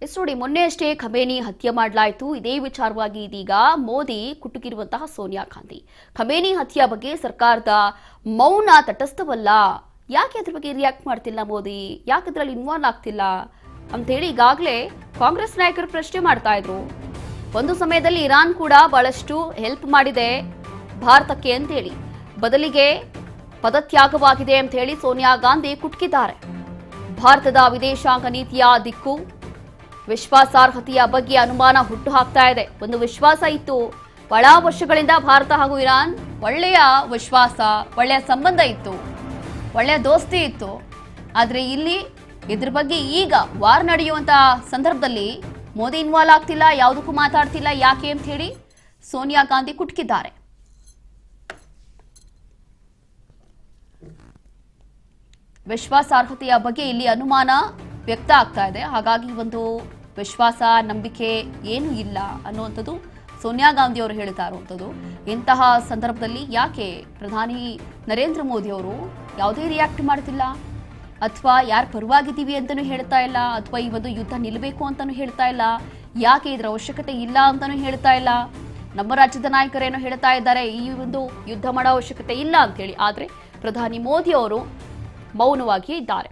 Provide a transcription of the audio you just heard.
ನೋಡಿ ಮೊನ್ನೆ ಅಷ್ಟೇ ಖಮೇನಿ ಹತ್ಯೆ ಮಾಡಲಾಯಿತು. ಇದೇ ವಿಚಾರವಾಗಿ ಇದೀಗ ಮೋದಿ ಕುಟುಕಿರುವಂತಹ ಸೋನಿಯಾ ಗಾಂಧಿ. ಖಮೇನಿ ಹತ್ಯೆ ಬಗ್ಗೆ ಸರ್ಕಾರದ ಮೌನ ತಟಸ್ಥವಲ್ಲ, ಯಾಕೆ ಅದ್ರ ಬಗ್ಗೆ ರಿಯಾಕ್ಟ್ ಮಾಡ್ತಿಲ್ಲ ಮೋದಿ, ಯಾಕೆ ಅದರಲ್ಲಿ ಇನ್ವಾಲ್ವ್ ಆಗ್ತಿಲ್ಲ ಅಂತ ಹೇಳಿ ಈಗಾಗಲೇ ಕಾಂಗ್ರೆಸ್ ನಾಯಕರು ಪ್ರಶ್ನೆ ಮಾಡ್ತಾ ಇದ್ರು. ಒಂದು ಸಮಯದಲ್ಲಿ ಇರಾನ್ ಕೂಡ ಬಹಳಷ್ಟು ಹೆಲ್ಪ್ ಮಾಡಿದೆ ಭಾರತಕ್ಕೆ ಅಂತ ಹೇಳಿ, ಬದಲಿಗೆ ಪದತ್ಯಾಗವಾಗಿದೆ ಅಂತ ಹೇಳಿ ಸೋನಿಯಾ ಗಾಂಧಿ ಕುಟುಕಿದ್ದಾರೆ. ಭಾರತದ ವಿದೇಶಾಂಗ ನೀತಿಯ ದಿಕ್ಕು, ವಿಶ್ವಾಸಾರ್ಹತೆಯ ಬಗ್ಗೆ ಅನುಮಾನ ಹುಟ್ಟು ಹಾಕ್ತಾ ಇದೆ. ಒಂದು ವಿಶ್ವಾಸ ಇತ್ತು, ಬಹಳ ವರ್ಷಗಳಿಂದ ಭಾರತ ಹಾಗೂ ಇರಾನ್ ಒಳ್ಳೆಯ ವಿಶ್ವಾಸ, ಒಳ್ಳೆಯ ಸಂಬಂಧ ಇತ್ತು, ಒಳ್ಳೆಯ ದೋಸ್ತಿ ಇತ್ತು. ಆದರೆ ಇಲ್ಲಿ ಇದ್ರ ಬಗ್ಗೆ ಈಗ ವಾರ್ ನಡೆಯುವಂತ ಸಂದರ್ಭದಲ್ಲಿ ಮೋದಿ ಇನ್ವಾಲ್ವ್ ಆಗ್ತಿಲ್ಲ, ಯಾವುದಕ್ಕೂ ಮಾತಾಡ್ತಿಲ್ಲ, ಯಾಕೆ ಅಂತ ಹೇಳಿ ಸೋನಿಯಾ ಗಾಂಧಿ ಕುಟುಕಿದ್ದಾರೆ. ವಿಶ್ವಾಸಾರ್ಹತೆಯ ಬಗ್ಗೆ ಇಲ್ಲಿ ಅನುಮಾನ ವ್ಯಕ್ತ ಆಗ್ತಾ ಇದೆ. ಹಾಗಾಗಿ ಒಂದು ವಿಶ್ವಾಸ, ನಂಬಿಕೆ ಏನೂ ಇಲ್ಲ ಅನ್ನುವಂಥದ್ದು ಸೋನಿಯಾ ಗಾಂಧಿ ಅವರು ಹೇಳ್ತಾ ಇರುವಂಥದ್ದು. ಇಂತಹ ಸಂದರ್ಭದಲ್ಲಿ ಯಾಕೆ ಪ್ರಧಾನಿ ನರೇಂದ್ರ ಮೋದಿ ಅವರು ಯಾವುದೇ ರಿಯಾಕ್ಟ್ ಮಾಡ್ತಿಲ್ಲ, ಅಥವಾ ಯಾರು ಪರವಾಗಿದ್ದೀವಿ ಅಂತಲೂ ಹೇಳ್ತಾ ಇಲ್ಲ, ಅಥವಾ ಈ ಒಂದು ಯುದ್ಧ ನಿಲ್ಲಬೇಕು ಅಂತಲೂ ಹೇಳ್ತಾ ಇಲ್ಲ, ಯಾಕೆ ಇದರ ಅವಶ್ಯಕತೆ ಇಲ್ಲ ಅಂತಲೂ ಹೇಳ್ತಾ ಇಲ್ಲ. ನಮ್ಮ ರಾಜ್ಯದ ನಾಯಕರೇನೋ ಹೇಳ್ತಾ ಇದ್ದಾರೆ ಈ ಒಂದು ಯುದ್ಧ ಮಾಡೋ ಅವಶ್ಯಕತೆ ಇಲ್ಲ ಅಂತೇಳಿ, ಆದರೆ ಪ್ರಧಾನಿ ಮೋದಿ ಅವರು ಮೌನವಾಗಿ ಇದ್ದಾರೆ.